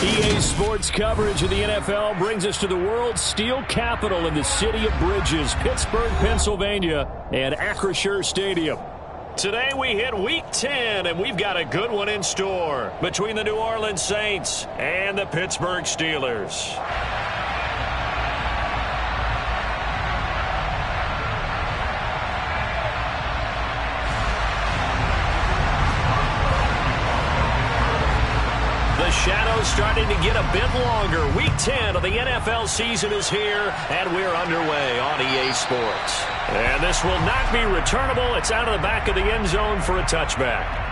EA Sports coverage of the NFL brings us to the world's steel capital in the city of bridges, Pittsburgh, Pennsylvania, and Acrisure Stadium. Today we hit Week 10, and we've got a good one in store between the New Orleans Saints and the Pittsburgh Steelers. The shadow's starting to get a bit longer. Week 10 of the NFL season is here, and we're underway on EA Sports. And this will not be returnable. It's out of the back of the end zone for a touchback.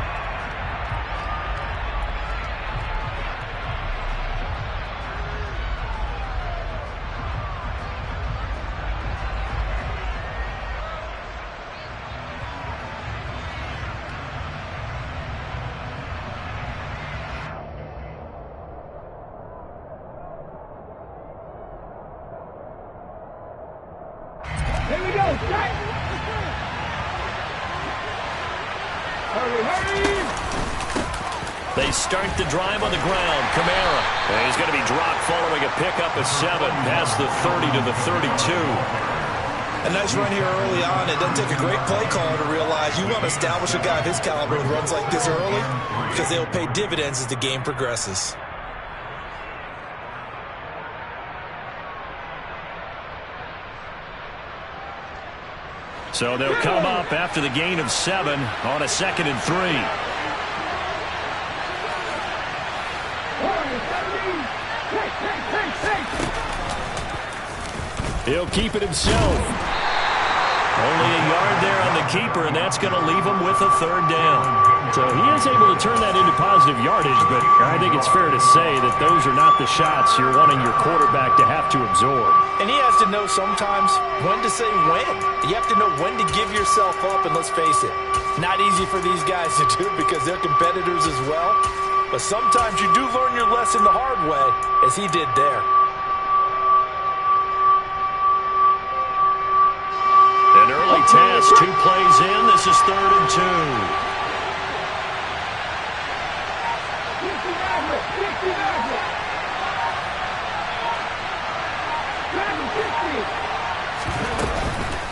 Here we go, set! Hurry! They start the drive on the ground. Kamara. And he's going to be dropped following a pickup of 7 past the 30 to the 32. A nice run here early on. It doesn't take a great play caller to realize you want to establish a guy of his caliber with runs like this early because they'll pay dividends as the game progresses. So they'll come up after the gain of 7 on a 2nd and 3. He'll keep it himself. Only a yard there on the keeper, and that's going to leave him with a 3rd down. So he is able to turn that into positive yardage, but I think it's fair to say that those are not the shots you're wanting your quarterback to have to absorb. And he has to know sometimes when to say when. You have to know when to give yourself up, and let's face it, not easy for these guys to do because they're competitors as well. But sometimes you do learn your lesson the hard way, as he did there. An early test, 2 plays in. This is 3rd and 2.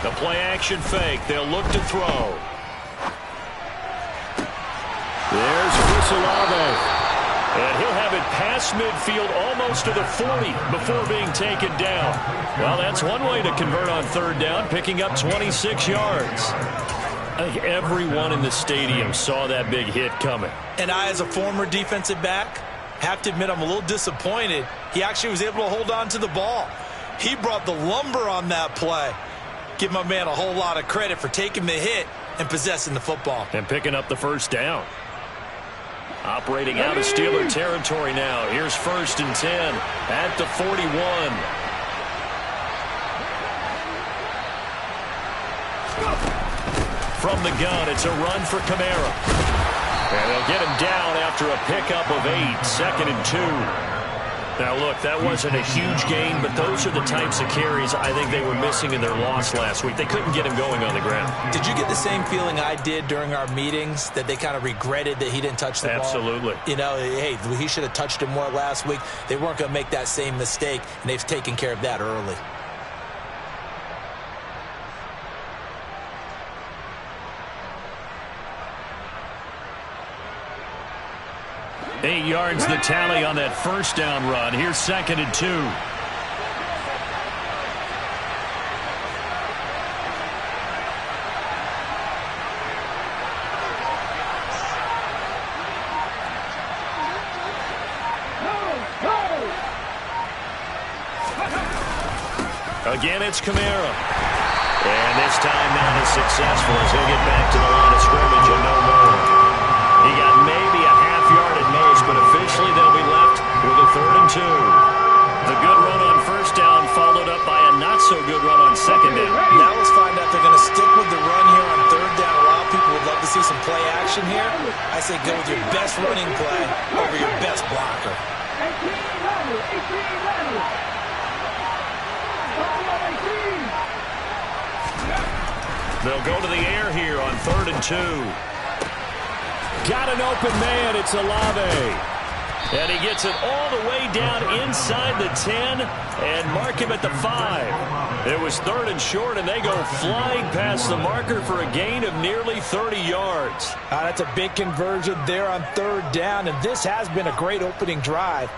The play-action fake. They'll look to throw. There's Chris Olave. And he'll have it past midfield almost to the 40 before being taken down. Well, that's one way to convert on 3rd down, picking up 26 yards. I think everyone in the stadium saw that big hit coming. And I, as a former defensive back, have to admit I'm a little disappointed. He actually was able to hold on to the ball. He brought the lumber on that play. Give my man a whole lot of credit for taking the hit and possessing the football. And picking up the 1st down. Operating out of Steeler territory now. Here's 1st and 10 at the 41. From the gun, it's a run for Kamara. And they'll get him down after a pickup of 8, 2nd and 2. Now, look, that wasn't a huge gain, but those are the types of carries I think they were missing in their loss last week. They couldn't get him going on the ground. Did you get the same feeling I did during our meetings, that they kind of regretted that he didn't touch the ball? Absolutely. You know, hey, he should have touched him more last week. They weren't going to make that same mistake, and they've taken care of that early. Eight yards the tally on that 1st down run. Here's 2nd and 2. Again, it's Kamara. And this time not as successful as he'll get back to the line of scrimmage and no more. He got maybe a half yard at most, but officially they'll be left with a 3rd and 2. The good run on 1st down followed up by a not-so-good run on 2nd down. Now let's find out they're going to stick with the run here on 3rd down. A lot of people would love to see some play action here. I say go with your best running play over your best blocker. They'll go to the air here on 3rd and 2. Got an open man. It's Olave. And he gets it all the way down inside the 10 and mark him at the 5. It was 3rd and short, and they go flying past the marker for a gain of nearly 30 yards. That's a big conversion there on 3rd down, and this has been a great opening drive.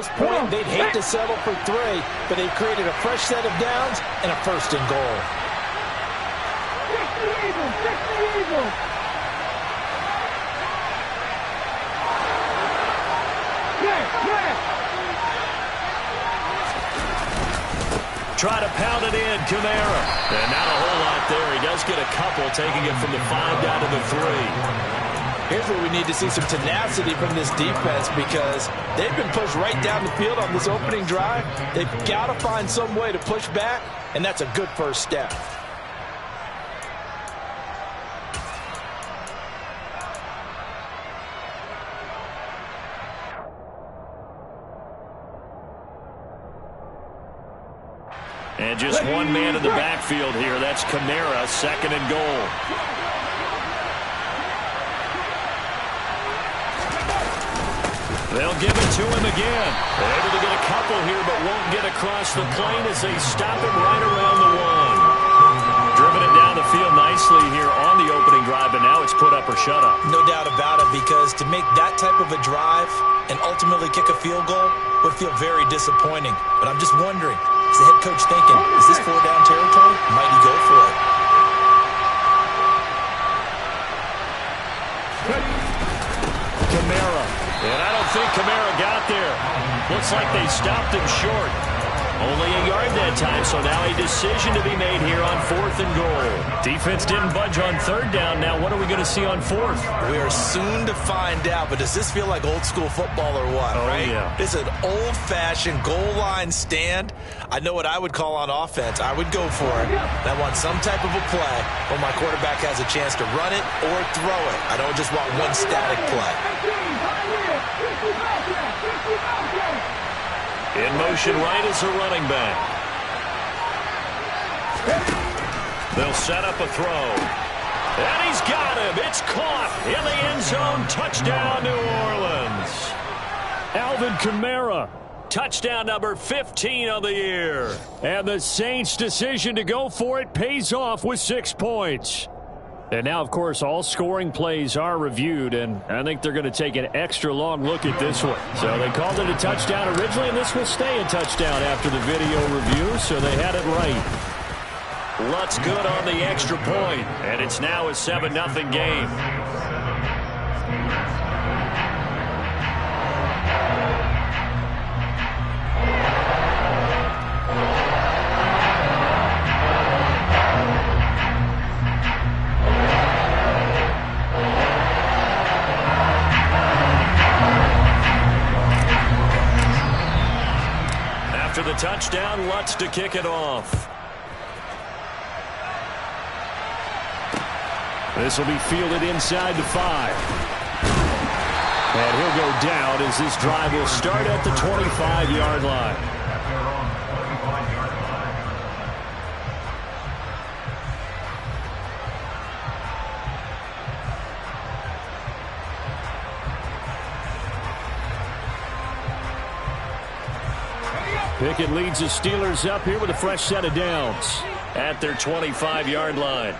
this point, they'd hate to settle for 3, but they've created a fresh set of downs and a 1st and goal. Fix the Eagles! Fix the Eagles! Try to pound it in, Kamara. And not a whole lot there. He does get a couple, taking it from the 5 down to the 3. Here's where we need to see some tenacity from this defense because they've been pushed right down the field on this opening drive. They've got to find some way to push back, and that's a good first step. And just one man in the backfield here. That's Kamara, 2nd and goal. They'll give it to him again. They're able to get a couple here, but won't get across the plane as they stop him right around the 1. Driven it down the field nicely here on the opening drive, and now it's put up or shut up. No doubt about it, because to make that type of a drive and ultimately kick a field goal would feel very disappointing. But I'm just wondering, is the head coach thinking, is this 4-down territory? Might he go for it? Kamara. And I don't think Kamara got there. Looks like they stopped him short. Only a yard that time, so now a decision to be made here on 4th and goal. Defense didn't budge on 3rd down. Now what are we going to see on 4th? We are soon to find out, but does this feel like old school football or what, right? Yeah. This is an old-fashioned goal line stand. I know what I would call on offense. I would go for it. And I want some type of a play where my quarterback has a chance to run it or throw it. I don't just want one static play. In motion right is a running back. They'll set up a throw. And he's got him. It's caught in the end zone. Touchdown, New Orleans. Alvin Kamara. Touchdown number 15 of the year. And the Saints' decision to go for it pays off with 6 points. And now, of course, all scoring plays are reviewed, and I think they're going to take an extra long look at this one. So they called it a touchdown originally, and this will stay a touchdown after the video review, so they had it right. Lutz good on the extra point, and it's now a 7-0 game. After the touchdown, Lutz to kick it off. This will be fielded inside the 5. And he'll go down as this drive will start at the 25-yard line. Pickett leads the Steelers up here with a fresh set of downs at their 25-yard line.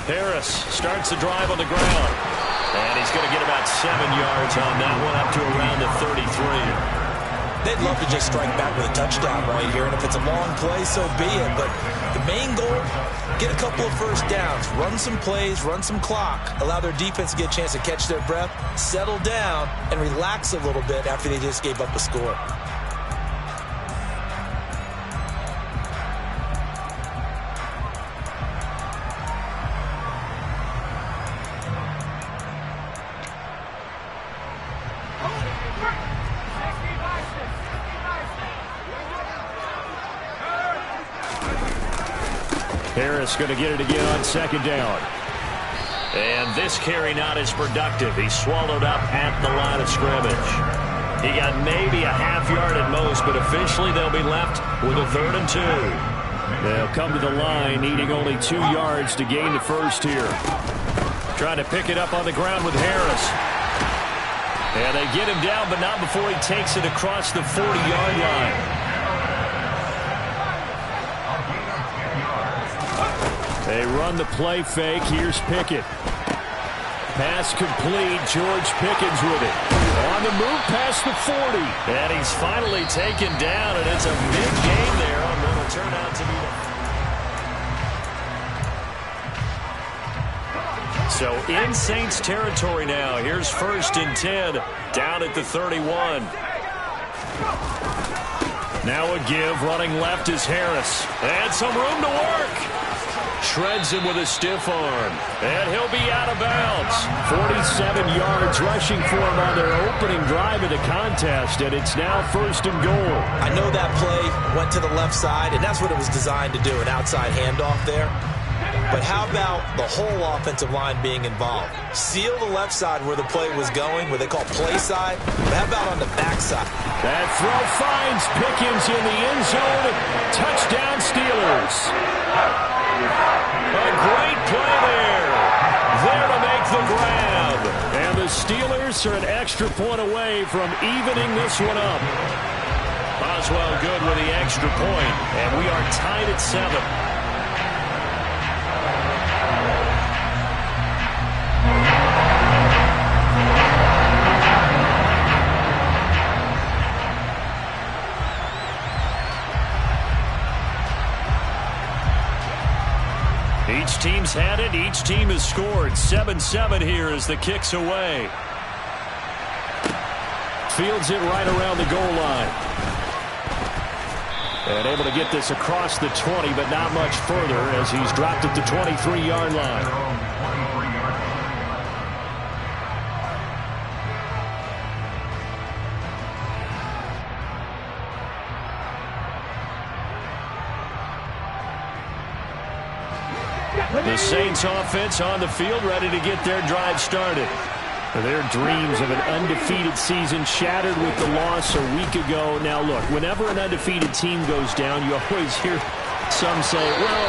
Harris starts the drive on the ground. And he's going to get about 7 yards on that one, up to around the 33. They'd love to just strike back with a touchdown right here, and if it's a long play, so be it. But the main goal, get a couple of first downs, run some plays, run some clock, allow their defense to get a chance to catch their breath, settle down, and relax a little bit after they just gave up a score. Harris going to get it again on 2nd down. And this carry not as productive. He's swallowed up at the line of scrimmage. He got maybe a half yard at most, but officially they'll be left with a 3rd and 2. They'll come to the line needing only 2 yards to gain the first here. Trying to pick it up on the ground with Harris. And they get him down, but not before he takes it across the 40-yard line. They run the play fake. Here's Pickett. Pass complete. George Pickens with it. On the move past the 40. And he's finally taken down, and it's a big game there on what will turn out to be the... So in Saints territory now. Here's 1st and 10 down at the 31. Now a give. Running left is Harris. And some room to work. Shreds him with a stiff arm. And he'll be out of bounds. 47 yards rushing for him on their opening drive of the contest, and it's now 1st and goal. I know that play went to the left side, and that's what it was designed to do, an outside handoff there. But how about the whole offensive line being involved? Seal the left side where the play was going, what they call play side. But how about on the back side? That throw finds Pickens in the end zone. Touchdown, Steelers. A great play there. There to make the grab. And the Steelers are an extra point away from evening this one up. Boswell good with the extra point, and we are tied at 7. Each team's had it. Each team has scored. 7-7 here as the kick's away. Fields it right around the goal line. And able to get this across the 20, but not much further as he's dropped at the 23-yard line. The Saints offense on the field, ready to get their drive started. Their dreams of an undefeated season shattered with the loss a week ago. Now, look, whenever an undefeated team goes down, you always hear some say, well,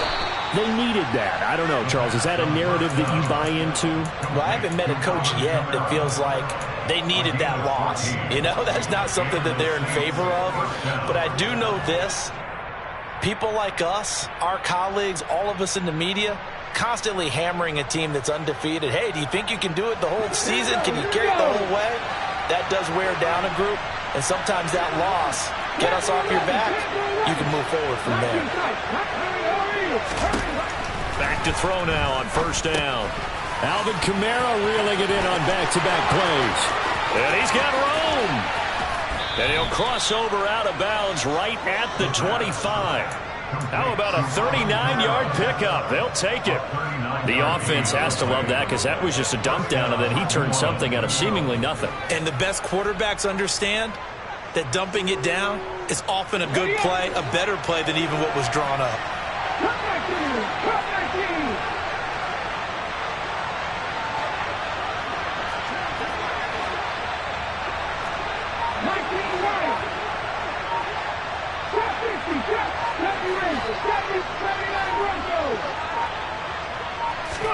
they needed that. I don't know, Charles. Is that a narrative that you buy into? Well, I haven't met a coach yet that feels like they needed that loss. You know, that's not something that they're in favor of. But I do know this. People like us, our colleagues, all of us in the media, constantly hammering a team that's undefeated. Hey, do you think you can do it the whole season? Can you carry it the whole way? That does wear down a group, and sometimes that loss, get us off your back, you can move forward from there. Back to throw now on 1st down. Alvin Kamara reeling it in on back-to-back plays. And he's got room. And he'll cross over out of bounds right at the 25. How about a 39-yard pickup? They'll take it. The offense has to love that because that was just a dump down, and then he turned something out of seemingly nothing. And the best quarterbacks understand that dumping it down is often a good play, a better play than even what was drawn up.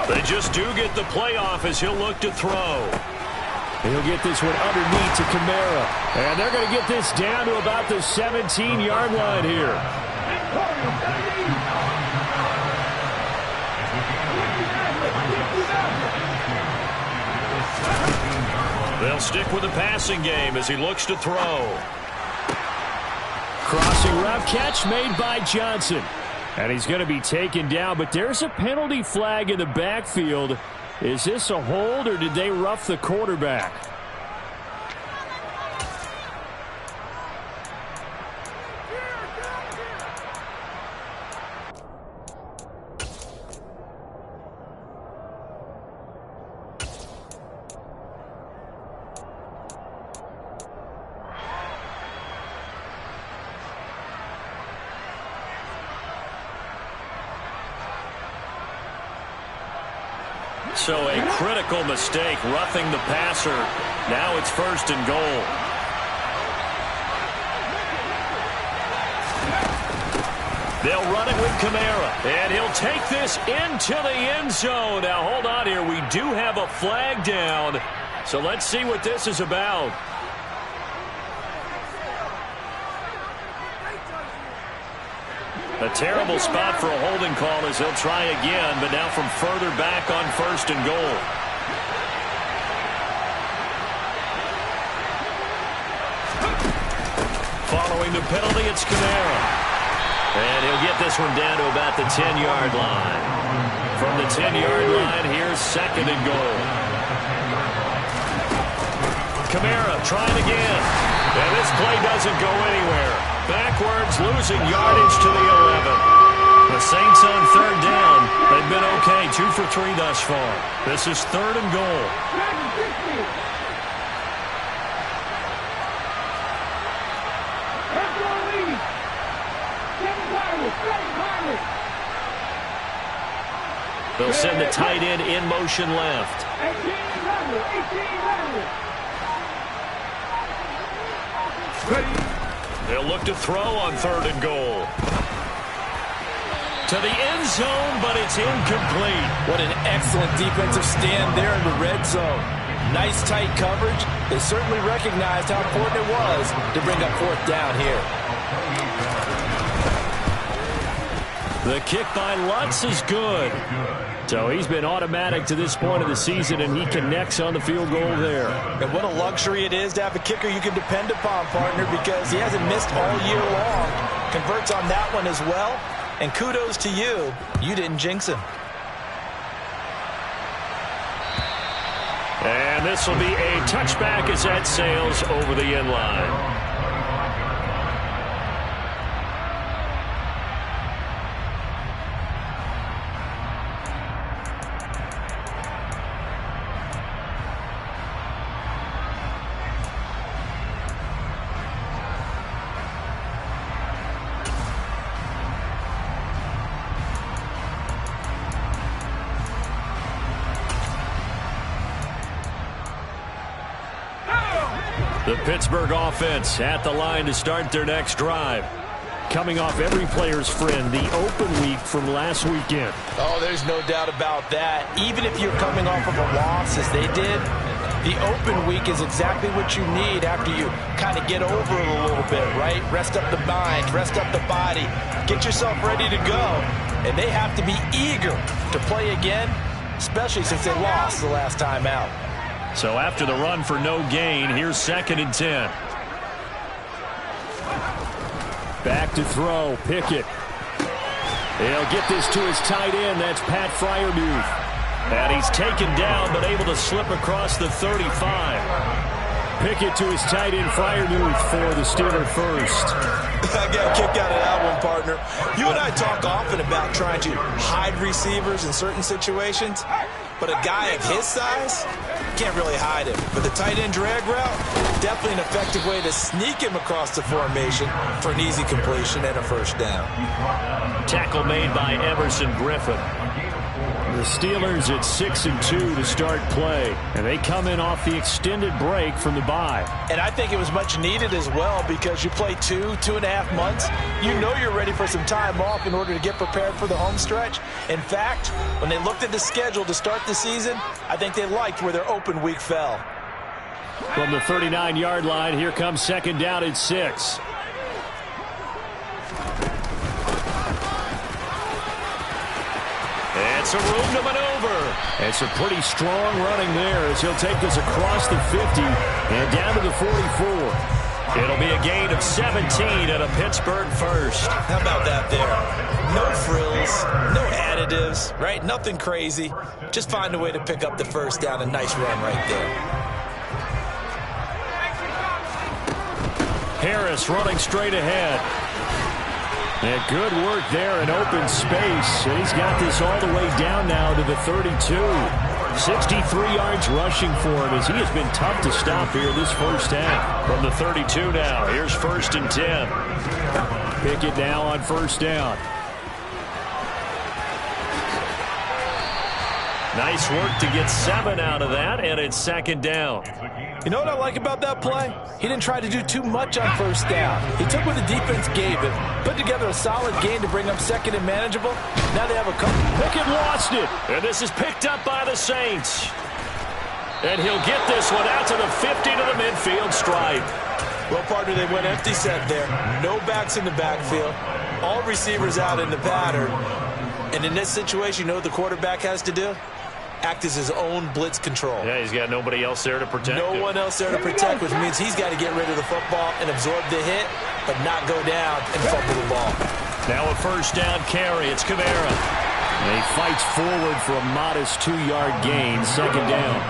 They just do get the playoff as he'll look to throw. He'll get this one underneath to Kamara. And they're going to get this down to about the 17-yard line here. They'll stick with the passing game as he looks to throw. Crossing route catch made by Johnson. And he's going to be taken down, but there's a penalty flag in the backfield. Is this a hold, or did they rough the quarterback? So a critical mistake, roughing the passer. Now it's 1st and goal. They'll run it with Kamara, and he'll take this into the end zone. Now, hold on here. We do have a flag down, so let's see what this is about. A terrible spot for a holding call as they'll try again, but now from further back on 1st and goal. Following the penalty, it's Kamara. And he'll get this one down to about the 10-yard line. From the 10-yard line, here's 2nd and goal. Kamara trying again. And this play doesn't go anywhere. Backwards, losing yardage to the 11. The Saints on 3rd down. They've been okay, 2 for 3 thus far. This is 3rd and goal. They'll send the tight end in motion left. They'll look to throw on 3rd and goal. To the end zone, but it's incomplete. What an excellent defensive stand there in the red zone. Nice tight coverage. They certainly recognized how important it was to bring up 4th down here. The kick by Lutz is good. So he's been automatic to this point of the season, and he connects on the field goal there. And what a luxury it is to have a kicker you can depend upon, partner, because he hasn't missed all year long. Converts on that one as well. And kudos to you. You didn't jinx him. And this will be a touchback as that sails over the end line. The Pittsburgh offense at the line to start their next drive. Coming off every player's friend, the open week from last weekend. Oh, there's no doubt about that. Even if you're coming off of a loss as they did, the open week is exactly what you need after you kind of get over it a little bit, right? Rest up the mind, rest up the body, get yourself ready to go. And they have to be eager to play again, especially since they lost the last time out. So after the run for no gain, here's 2nd and 10. Back to throw, Pickett. He'll get this to his tight end. That's Pat Freiermuth. And he's taken down, but able to slip across the 35. Pickett to his tight end, Freiermuth, for the Steeler first. I got a kick out of that one, partner. You and I talk often about trying to hide receivers in certain situations, but a guy of his size can't really hide him. But the tight end drag route, definitely an effective way to sneak him across the formation for an easy completion and a 1st down. Tackle made by Everson Griffin. The Steelers at 6-2 to start play, and they come in off the extended break from the bye. And I think it was much needed as well, because you play 2.5 months. You know you're ready for some time off in order to get prepared for the home stretch. In fact, when they looked at the schedule to start the season, I think they liked where their open week fell. From the 39-yard line, here comes 2nd down at 6. It's a room to maneuver. It's a pretty strong running there as he'll take this across the 50 and down to the 44. It'll be a gain of 17 and a Pittsburgh first. How about that there? No frills, no additives, right? Nothing crazy. Just find a way to pick up the 1st down. A nice run right there. Harris running straight ahead. And good work there in open space. And he's got this all the way down now to the 32. 63 yards rushing for him as he has been tough to stop here this first half. From the 32 now, here's 1st and 10. Pickett now on 1st down. Nice work to get 7 out of that, and it's 2nd down. You know what I like about that play? He didn't try to do too much on 1st down. He took what the defense gave him, put together a solid game to bring up 2nd and manageable. Now they have a couple. Pickett lost it. And this is picked up by the Saints. And he'll get this one out to the 50 to the midfield stripe. Well, partner, they went empty set there. No backs in the backfield. All receivers out in the pattern. And in this situation, you know what the quarterback has to do? Act as his own blitz control. Yeah, he's got nobody else there to protect him. No one else there to protect, which means he's got to get rid of the football and absorb the hit. but not go down and fumble the ball. Now a first down carry. It's Kamara. And he fights forward for a modest 2-yard gain. Second down.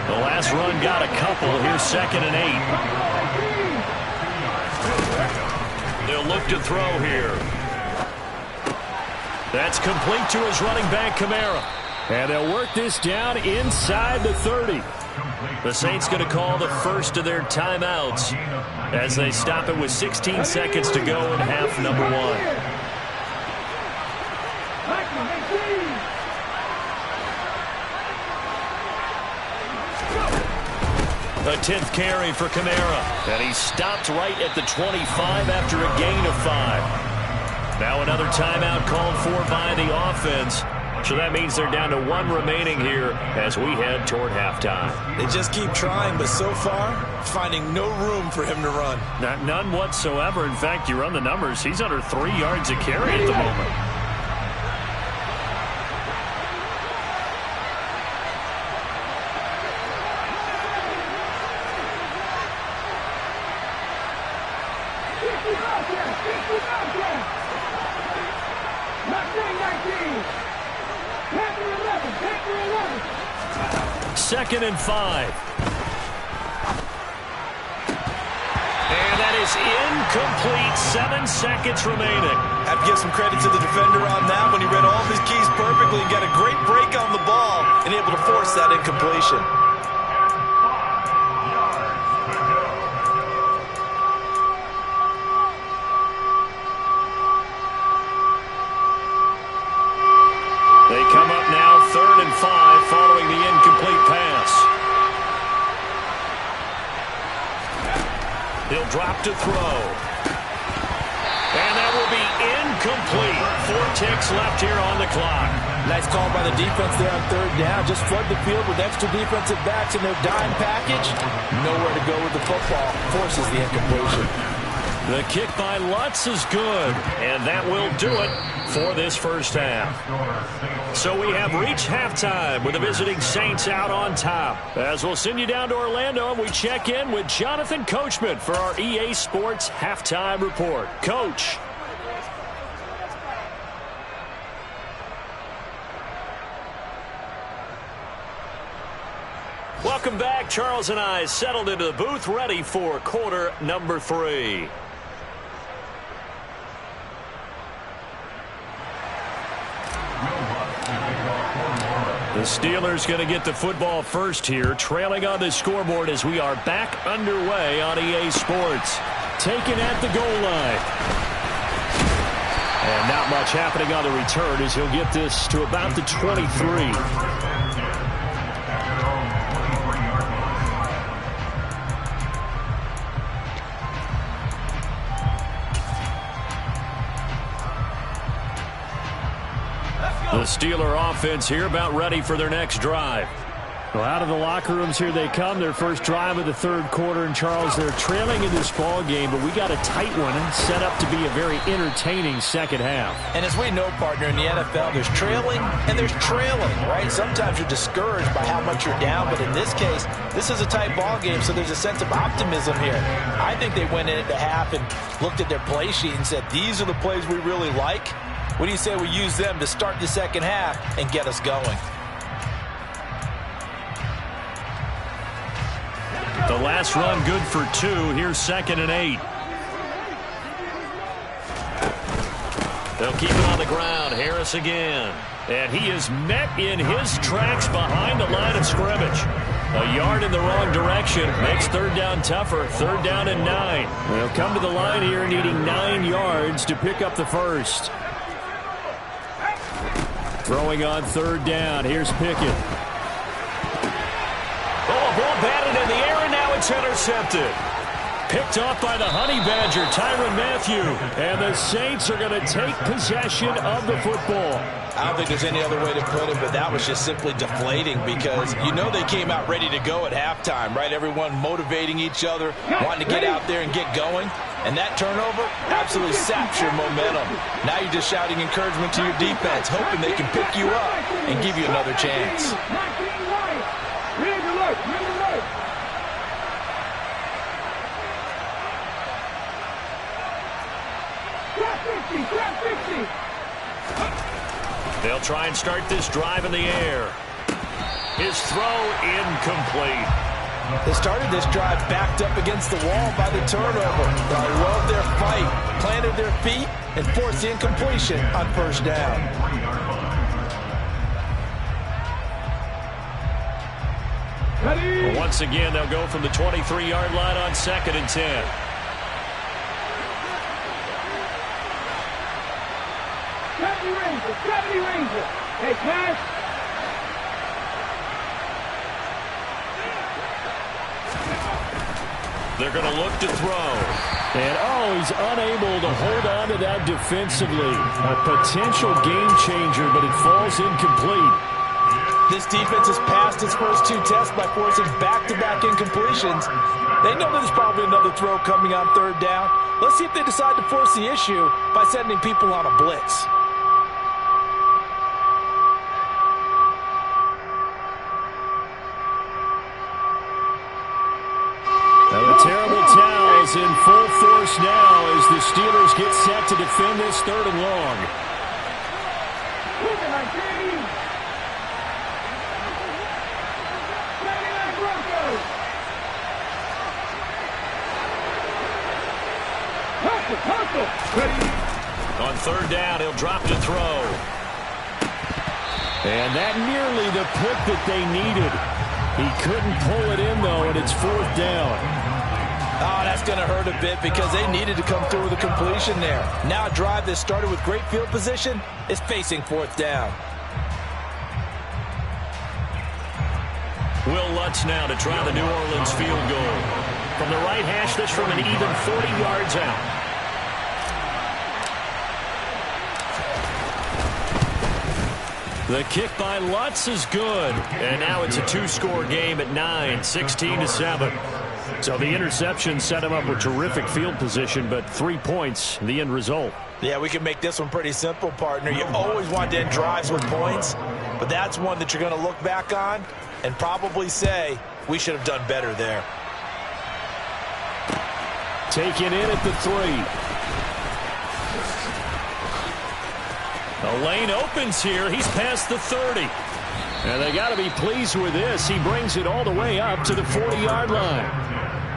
The last run got a couple. Here's 2nd and 8. They'll look to throw here. That's complete to his running back, Kamara. And they'll work this down inside the 30. The Saints going to call the first of their timeouts as they stop it with 16 seconds to go in half number 1. A 10th carry for Kamara. And he stopped right at the 25 after a gain of 5. Now another timeout called for by the offense. So that means they're down to 1 remaining here as we head toward halftime. They just keep trying, but so far, finding no room for him to run. None whatsoever. In fact, you run the numbers, he's under 3 yards a carry at the moment. Second and 5. And that is incomplete. 7 seconds remaining. I have to give some credit to the defender on that when he read all of his keys perfectly and got a great break on the ball and able to force that incompletion. They come up now 3rd and 5 following the incomplete pass. He'll drop to throw. And that will be incomplete. 4 ticks left here on the clock. Nice call by the defense there on 3rd down. Just flood the field with extra defensive backs in their dime package. Nowhere to go with the football. Forces the incompletion. The kick by Lutz is good, and that will do it for this first half. So we have reached halftime with the visiting Saints out on top. As we'll send you down to Orlando, and we check in with Jonathan Coachman for our EA Sports Halftime Report. Coach. Welcome back. Charles and I settled into the booth, ready for quarter number 3. The Steelers going to get the football first here, trailing on the scoreboard as we are back underway on EA Sports. Taken at the goal line. And not much happening on the return as he'll get this to about the 23. The Steeler offense here about ready for their next drive. Well, out of the locker rooms here they come. Their first drive of the 3rd quarter. And, Charles, they're trailing in this ball game, but we got a tight one set up to be a very entertaining second half. And as we know, partner, in the NFL, there's trailing and there's trailing, right? Sometimes you're discouraged by how much you're down, but in this case, this is a tight ball game, so there's a sense of optimism here. I think they went into half and looked at their play sheet and said, these are the plays we really like. What do you say we use them to start the second half and get us going? The last run good for 2. Here's 2nd and 8. They'll keep it on the ground. Harris again. And he is met in his tracks behind the line of scrimmage. A yard in the wrong direction makes 3rd down tougher. 3rd down and 9. They'll come to the line here needing 9 yards to pick up the first. Throwing on 3rd down. Here's Pickett. Oh, a ball batted in the air, and now it's intercepted. Picked off by the Honey Badger, Tyrann Mathieu. And the Saints are going to take possession of the football. I don't think there's any other way to put it, but that was just simply deflating because you know they came out ready to go at halftime, right? Everyone motivating each other, wanting to get out there and get going. And that turnover absolutely saps your momentum. Now you're just shouting encouragement to your defense, hoping they can pick you up and give you another chance. Grab 60. They'll try and start this drive in the air. His throw incomplete. They started this drive backed up against the wall by the turnover. They loved their fight, planted their feet, and forced the incompletion on first down. Ready. Once again, they'll go from the 23-yard line on 2nd and 10. Gravity Ranger. Hey, Cash. They're going to look to throw. And, he's unable to hold on to that defensively. A potential game changer, but it falls incomplete. This defense has passed its first two tests by forcing back-to-back incompletions. They know there's probably another throw coming on third down. Let's see if they decide to force the issue by sending people on a blitz. Now the terrible towels in full force now as the Steelers get set to defend this 3rd and long. On 3rd down, he'll drop to throw. And that nearly the pick that they needed. He couldn't pull it in, though, and it's 4th down. Oh, that's going to hurt a bit because they needed to come through with a completion there. Now a drive that started with great field position is facing 4th down. Will Lutz now to try the New Orleans field goal. From the right hash, this from an even 40 yards out. The kick by Lutz is good. And now it's a two-score game at 9, 16-7. So the interception set him up with terrific field position, but 3 points, the end result. Yeah, we can make this one pretty simple, partner. You always want to end drives with points, but that's one that you're going to look back on and probably say, we should have done better there. Taken in at the 3. The lane opens here. He's past the 30. And they got to be pleased with this. He brings it all the way up to the 40-yard line.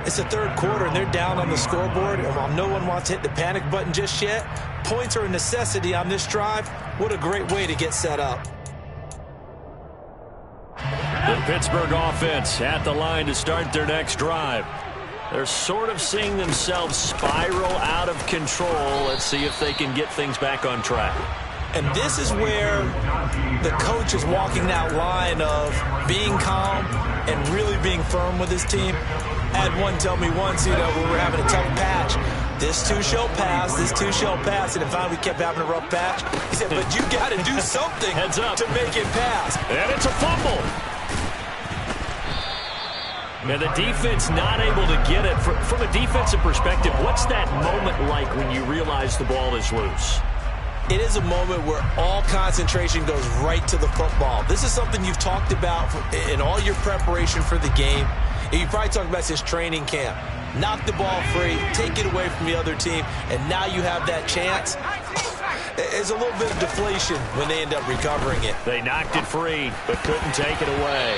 It's the 3rd quarter, and they're down on the scoreboard. And while no one wants to hit the panic button just yet, points are a necessity on this drive. What a great way to get set up. The Pittsburgh offense at the line to start their next drive. They're sort of seeing themselves spiral out of control. Let's see if they can get things back on track. And this is where the coach is walking that line of being calm and really being firm with his team. I had one tell me once, when we were having a tough patch, this too shall pass, this too shall pass. And finally we kept having a rough patch. He said, but you got to do something Heads up. to make it pass. And it's a fumble. And the defense not able to get it. From a defensive perspective, what's that moment like when you realize the ball is loose? It is a moment where all concentration goes right to the football. This is something you've talked about in all your preparation for the game. And you probably talked about since training camp. Knock the ball free, take it away from the other team, and now you have that chance. It's a little bit of deflation when they end up recovering it. They knocked it free, but couldn't take it away.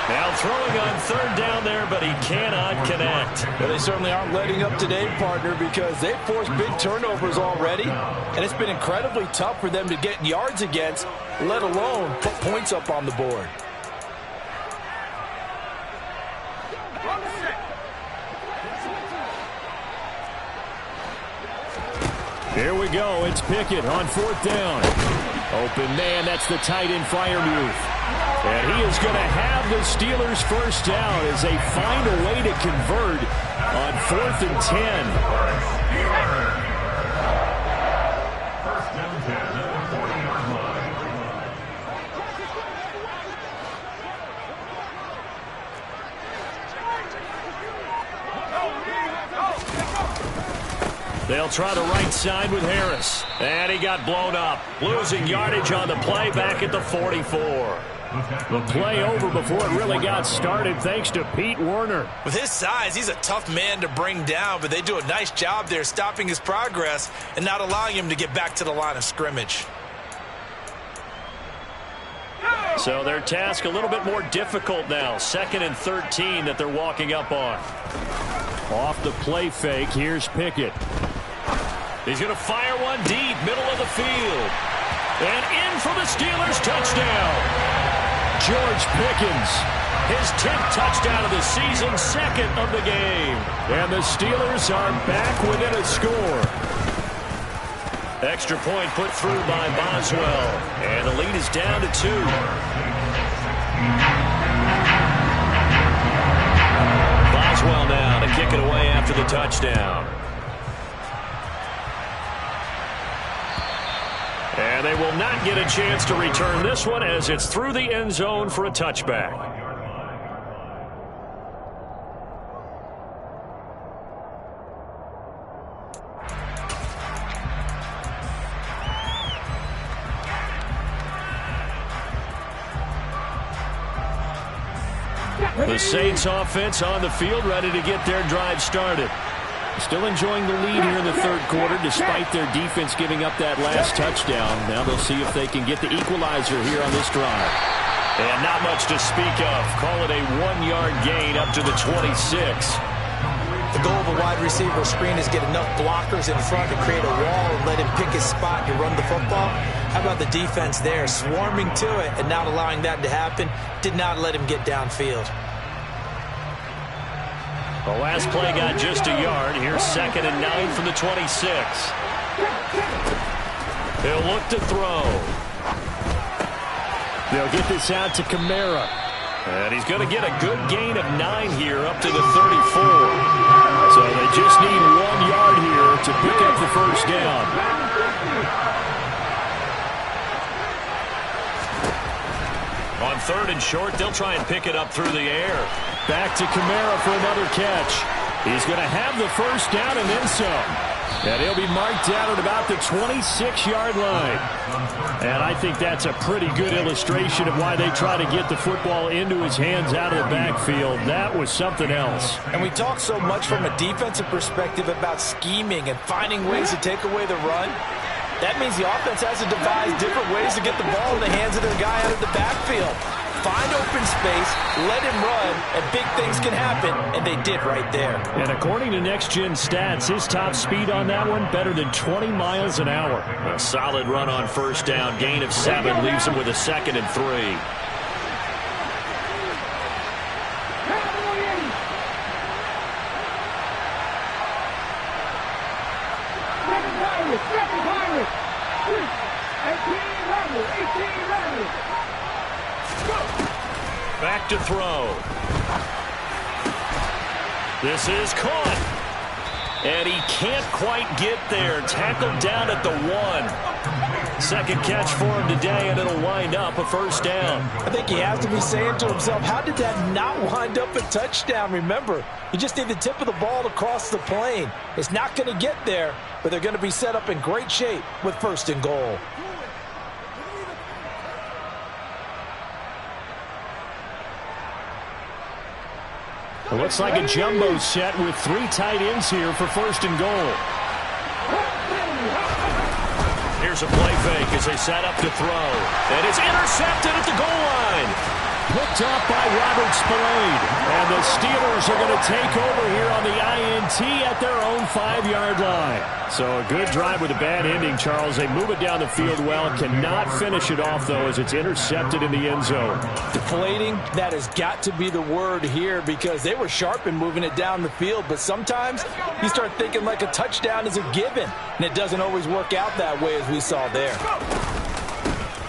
Now throwing on 3rd down there, but he cannot connect. Well, they certainly aren't letting up today, partner, because they've forced big turnovers already, and it's been incredibly tough for them to get yards against, let alone put points up on the board. Here we go. It's Pickett on 4th down. Open man. That's the tight end Freiermuth. And he is going to have the Steelers first down as they find a way to convert on 4th and 10. First down 10 at the 40-yard line. They'll try the right side with Harris. And he got blown up. Losing yardage on the play back at the 44. The play over before it really got started thanks to Pete Werner. With his size, he's a tough man to bring down, but they do a nice job there stopping his progress and not allowing him to get back to the line of scrimmage. So their task a little bit more difficult now. 2nd and 13 that they're walking up on. Off the play fake, here's Pickett. He's going to fire one deep, middle of the field. And in for the Steelers touchdown. George Pickens, his 10th touchdown of the season, 2nd of the game. And the Steelers are back within a score. Extra point put through by Boswell. And the lead is down to 2. Boswell now to kick it away after the touchdown. And they will not get a chance to return this one as it's through the end zone for a touchback. The Saints offense on the field, ready to get their drive started. Still enjoying the lead here in the 3rd quarter despite their defense giving up that last touchdown. Now they'll see if they can get the equalizer here on this drive. And not much to speak of. Call it a 1-yard gain up to the 26. The goal of a wide receiver screen is get enough blockers in front to create a wall and let him pick his spot and run the football. How about the defense there, swarming to it and not allowing that to happen? Did not let him get downfield. The last play got just a yard. Here's 2nd and 9 from the 26. He'll look to throw. They'll get this out to Kamara. And he's going to get a good gain of 9 here up to the 34. So they just need 1 yard here to pick up the first down. On 3rd and short, they'll try and pick it up through the air. Back to Kamara for another catch. He's going to have the first down and then some. And he'll be marked down at about the 26-yard line. And I think that's a pretty good illustration of why they try to get the football into his hands out of the backfield. That was something else. And we talk so much from a defensive perspective about scheming and finding ways to take away the run. That means the offense has to devise different ways to get the ball in the hands of their guy out of the backfield. Find open space, let him run, and big things can happen, and they did right there. And according to Next Gen Stats, his top speed on that one, better than 20 miles an hour. A solid run on first down, gain of 7, leaves him with a 2nd and 3. Back to throw. This is caught. And he can't quite get there. Tackled down at the 1. Second catch for him today, and it'll wind up a first down. I think he has to be saying to himself, how did that not wind up a touchdown? Remember, you just need the tip of the ball to cross the plane. It's not going to get there, but they're going to be set up in great shape with 1st and goal. It looks like a jumbo set with 3 tight ends here for 1st and goal. Here's a play fake as they set up to throw. And it's intercepted at the goal line. Picked up by Robert Spillane. And the Steelers are going to take over here on the INT at their own 5-yard line. So a good drive with a bad ending, Charles. They move it down the field well. Cannot finish it off, though, as it's intercepted in the end zone. Deflating, that has got to be the word here because they were sharp in moving it down the field. But sometimes you start thinking like a touchdown is a given. And it doesn't always work out that way as we saw there.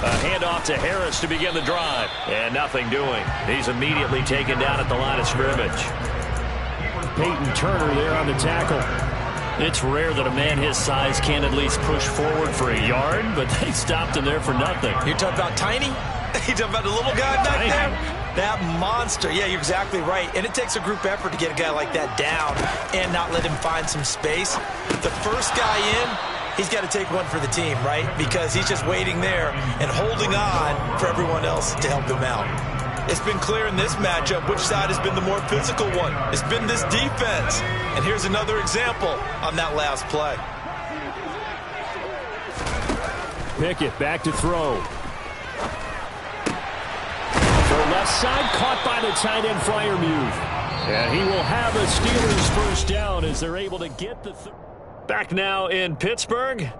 A handoff to Harris to begin the drive. And nothing doing. He's immediately taken down at the line of scrimmage. Peyton Turner there on the tackle. It's rare that a man his size can at least push forward for a yard, but they stopped him there for nothing. You're talking about tiny? You talking about the little guy back there? That monster. Yeah, you're exactly right. And it takes a group effort to get a guy like that down and not let him find some space. The first guy in, he's got to take one for the team, right? Because he's just waiting there and holding on for everyone else to help him out. It's been clear in this matchup which side has been the more physical one. It's been this defense. And here's another example on that last play. Pickett back to throw. Left side caught by the tight end Freiermuth. And he will have a Steelers first down as they're able to get the back now in Pittsburgh.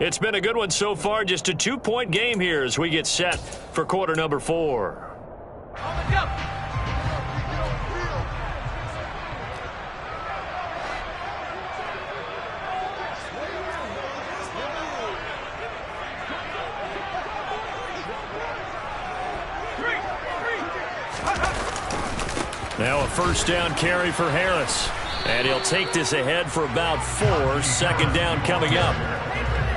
It's been a good one so far. Just a 2-point game here as we get set for quarter number 4. Now a first down carry for Harris. And he'll take this ahead for about 4. Second down coming up.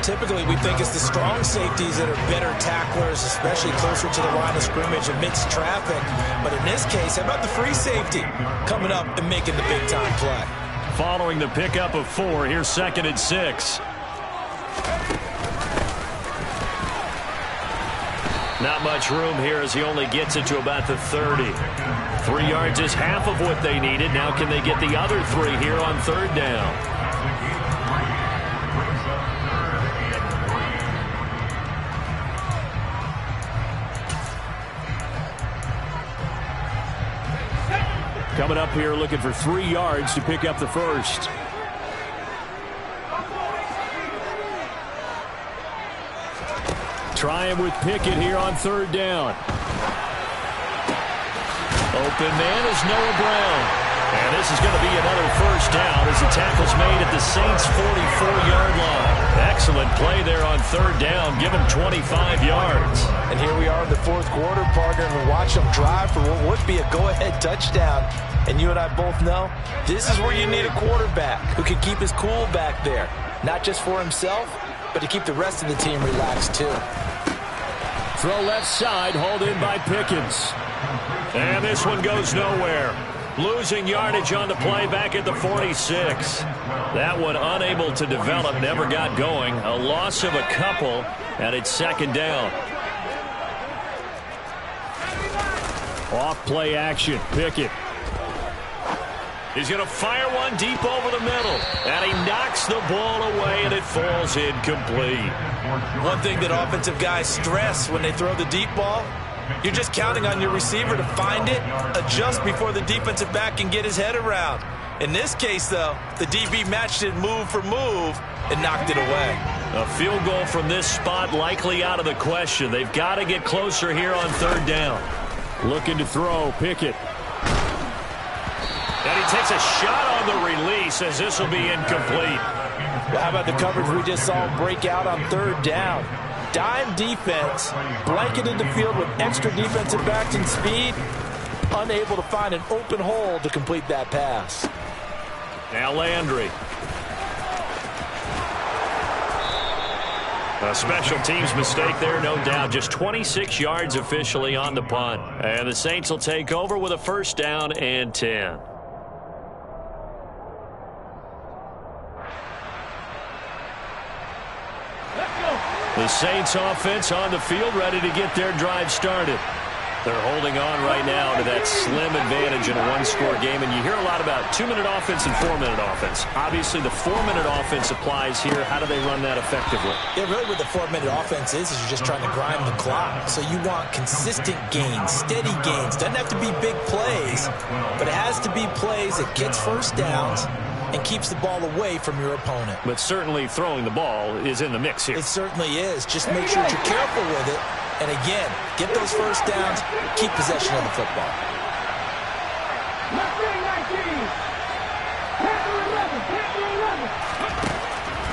Typically, we think it's the strong safeties that are better tacklers, especially closer to the line of scrimmage amidst traffic. But in this case, how about the free safety coming up and making the big-time play? Following the pickup of 4, here's 2nd and 6. Not much room here as he only gets it to about the 30. 3 yards is half of what they needed. Now can they get the other 3 here on 3rd down? Coming up here looking for 3 yards to pick up the first. Trying with Pickett here on 3rd down. Open man is Noah Brown. And this is going to be another first down as the tackle's made at the Saints' 44-yard line. Excellent play there on 3rd down. Give them 25 yards. And here we are in the 4th quarter, partner, and we watch them drive for what would be a go-ahead touchdown. And you and I both know this is where you need a quarterback who can keep his cool back there. Not just for himself, but to keep the rest of the team relaxed too. Throw left side, hauled in by Pickens. And this one goes nowhere. Losing yardage on the play back at the 46. That one unable to develop, never got going. A loss of a couple, and it's 2nd down. Off play action, Pickett. He's going to fire one deep over the middle. And he knocks the ball away, and it falls incomplete. One thing that offensive guys stress when they throw the deep ball, you're just counting on your receiver to find it, adjust before the defensive back can get his head around. In this case, though, the DB matched it move for move and knocked it away. A field goal from this spot likely out of the question. They've got to get closer here on 3rd down. Looking to throw, Pickett. And he takes a shot on the release as this will be incomplete. Well, how about the coverage we just saw break out on 3rd down? Dime defense, blanketed the field with extra defensive backs and speed, unable to find an open hole to complete that pass. Now Landry. A special teams mistake there, no doubt. Just 26 yards officially on the punt. And the Saints will take over with a first down and 10. The Saints offense on the field, ready to get their drive started. They're holding on right now to that slim advantage in a one-score game. And you hear a lot about 2-minute offense and 4-minute offense. Obviously, the 4-minute offense applies here. How do they run that effectively? Yeah, really what the 4-minute offense is you're just trying to grind the clock. So you want consistent gains, steady gains. Doesn't have to be big plays, but it has to be plays that gets first downs and keeps the ball away from your opponent. But certainly throwing the ball is in the mix here. It certainly is. Just make sure that you're careful with it. And again, get those first downs, keep possession of the football.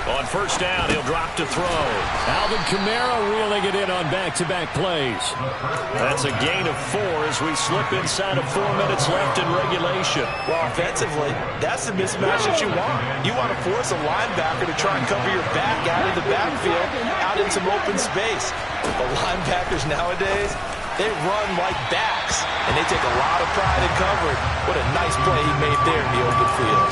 On first down, he'll drop to throw. Alvin Kamara reeling it in on back-to-back plays. That's a gain of 4 as we slip inside of 4 minutes left in regulation. Well, offensively, that's the mismatch that you want. You want to force a linebacker to try and cover your back out of the backfield, out in some open space. The linebackers nowadays, They run like backs, and they take a lot of pride in covering. What a nice play he made there in the open field.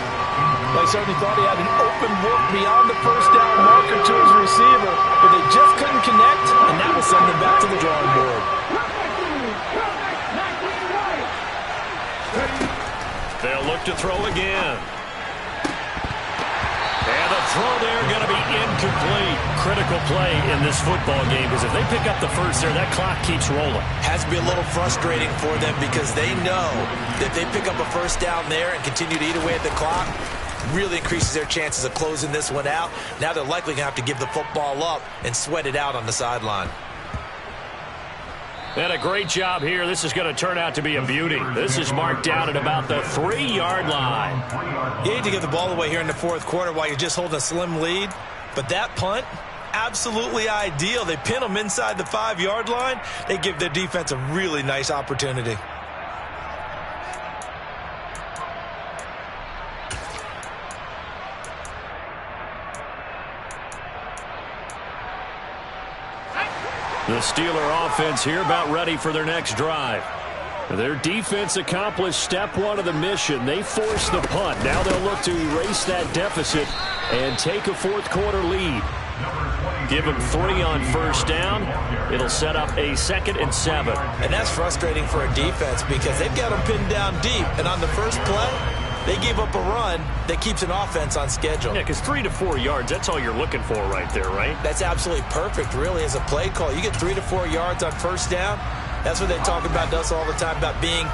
Well, he certainly thought he had an open look beyond the first down marker to his receiver, but they just couldn't connect, and that will send them back to the drawing board. They'll look to throw again. And the throw there going to be incomplete. Critical play in this football game, because if they pick up the first there, that clock keeps rolling. Has to be a little frustrating for them because they know that if they pick up a first down there and continue to eat away at the clock, really increases their chances of closing this one out. Now they're likely going to have to give the football up and sweat it out on the sideline. And a great job here. This is going to turn out to be a beauty. This is marked down at about the 3-yard line. You need to get the ball away here in the fourth quarter while you're just holding a slim lead. But that punt, absolutely ideal. They pin them inside the 5-yard line. They give their defense a really nice opportunity. The Steeler offense here about ready for their next drive. Their defense accomplished step one of the mission. They forced the punt. Now they'll look to erase that deficit and take a fourth quarter lead. Give them 3 on first down. It'll set up a 2nd and 7. And that's frustrating for a defense because they've got them pinned down deep. And on the first play, they gave up a run that keeps an offense on schedule. Yeah, because 3 to 4 yards, that's all you're looking for right there, right? That's absolutely perfect, really, as a play call. You get 3 to 4 yards on first down. That's what they talk about to us all the time, about being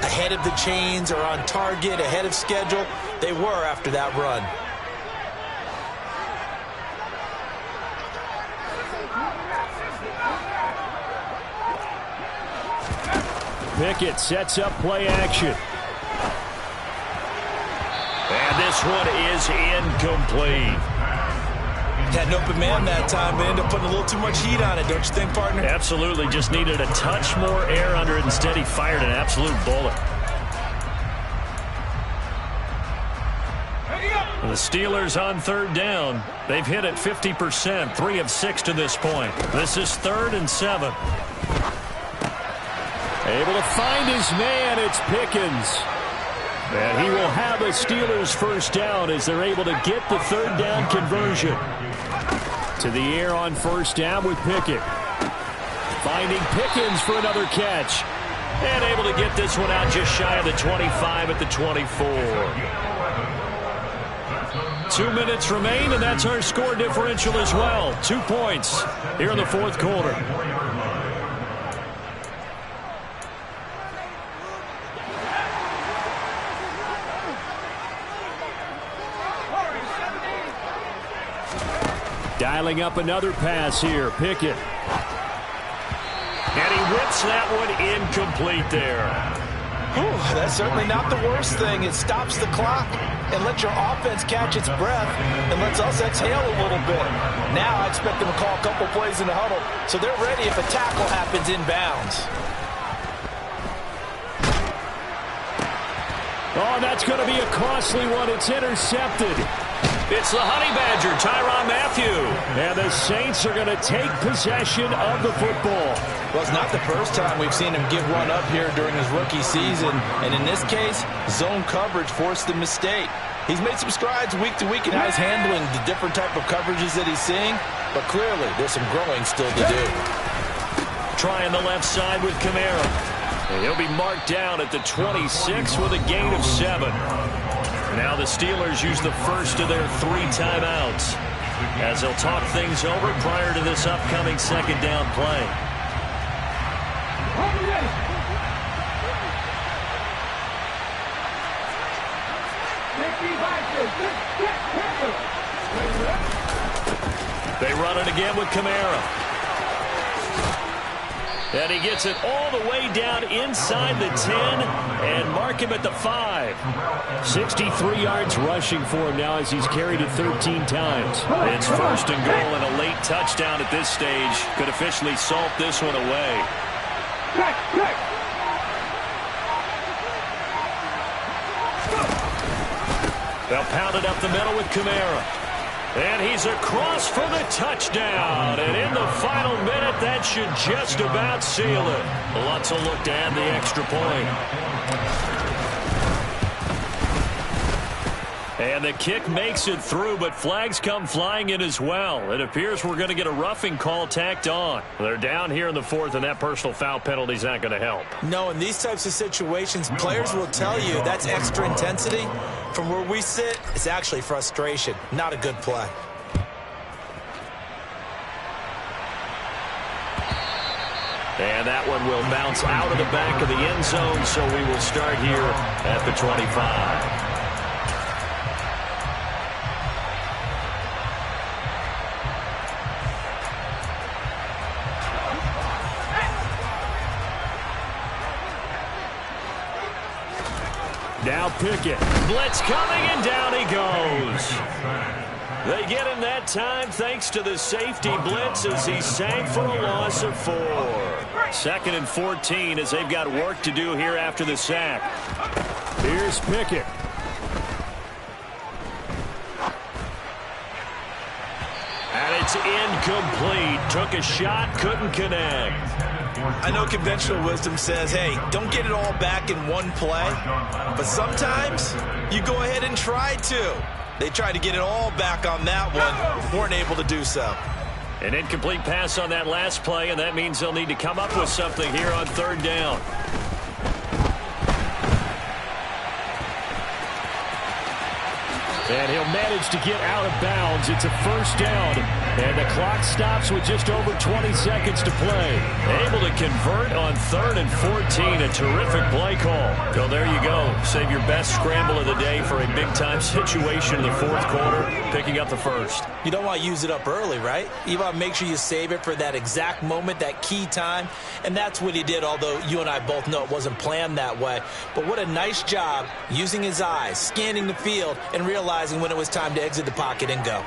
ahead of the chains or on target, ahead of schedule. They were after that run. Pickett sets up play action. And this one is incomplete. Had an open man that time, but ended up putting a little too much heat on it, don't you think, partner? Absolutely. Just needed a touch more air under it. Instead, he fired an absolute bullet. The Steelers on 3rd down. They've hit it 50%, 3 of 6 to this point. This is 3rd and 7. Able to find his man. It's Pickens. And he will have a Steelers first down as they're able to get the 3rd down conversion. To the air on first down with Pickett. Finding Pickens for another catch. And able to get this one out just shy of the 25 at the 24. 2 minutes remain, and that's our score differential as well. 2 points here in the fourth quarter. Dialing up another pass here. Pickett. And he whips that one incomplete there. Whew, that's certainly not the worst thing. It stops the clock and lets your offense catch its breath and lets us exhale a little bit. Now I expect them to call a couple plays in the huddle so they're ready if a tackle happens inbounds. Oh, that's going to be a costly one. It's intercepted. It's the Honey Badger, Tyrann Mathieu. And the Saints are going to take possession of the football. Well, it's not the first time we've seen him give one up here during his rookie season. And in this case, zone coverage forced the mistake. He's made some strides week to week in how he's handling the different type of coverages that he's seeing. But clearly, there's some growing still to do. Trying the left side with Kamara. And he'll be marked down at the 26 with a gain of 7. Now the Steelers use the first of their 3 timeouts as they'll talk things over prior to this upcoming 2nd down play. They run it again with Kamara. And he gets it all the way down inside the 10 and mark him at the 5. 63 yards rushing for him now as he's carried it 13 times. It's 1st and goal and a late touchdown at this stage could officially salt this one away. They'll pound it up the middle with Kamara. And he's across for the touchdown. And in the final minute, that should just about seal it. Lutz will look to add the extra point. And the kick makes it through, but flags come flying in as well. It appears we're going to get a roughing call tacked on. They're down here in the fourth, and that personal foul penalty is not going to help. No, in these types of situations, players will tell you that's extra intensity. From where we sit, it's actually frustration. Not a good play. And that one will bounce out of the back of the end zone, so we will start here at the 25. Now Pickett. Blitz coming, and down he goes. They get him that time thanks to the safety blitz as he sank for a loss of 4. 2nd and 14 as they've got work to do here after the sack. Here's Pickett. And it's incomplete. Took a shot, couldn't connect. I know conventional wisdom says, hey, don't get it all back in one play. But sometimes you go ahead and try to. They tried to get it all back on that one. Weren't able to do so. An incomplete pass on that last play, and that means they'll need to come up with something here on 3rd down. And he'll manage to get out of bounds. It's a 1st down. And the clock stops with just over 20 seconds to play. Able to convert on 3rd and 14. A terrific play call. Well, there you go. Save your best scramble of the day for a big-time situation in the 4th quarter, picking up the 1st. You don't want to use it up early, right? You want to make sure you save it for that exact moment, that key time. And that's what he did, although you and I both know it wasn't planned that way. But what a nice job using his eyes, scanning the field, and realizing when it was time to exit the pocket and go.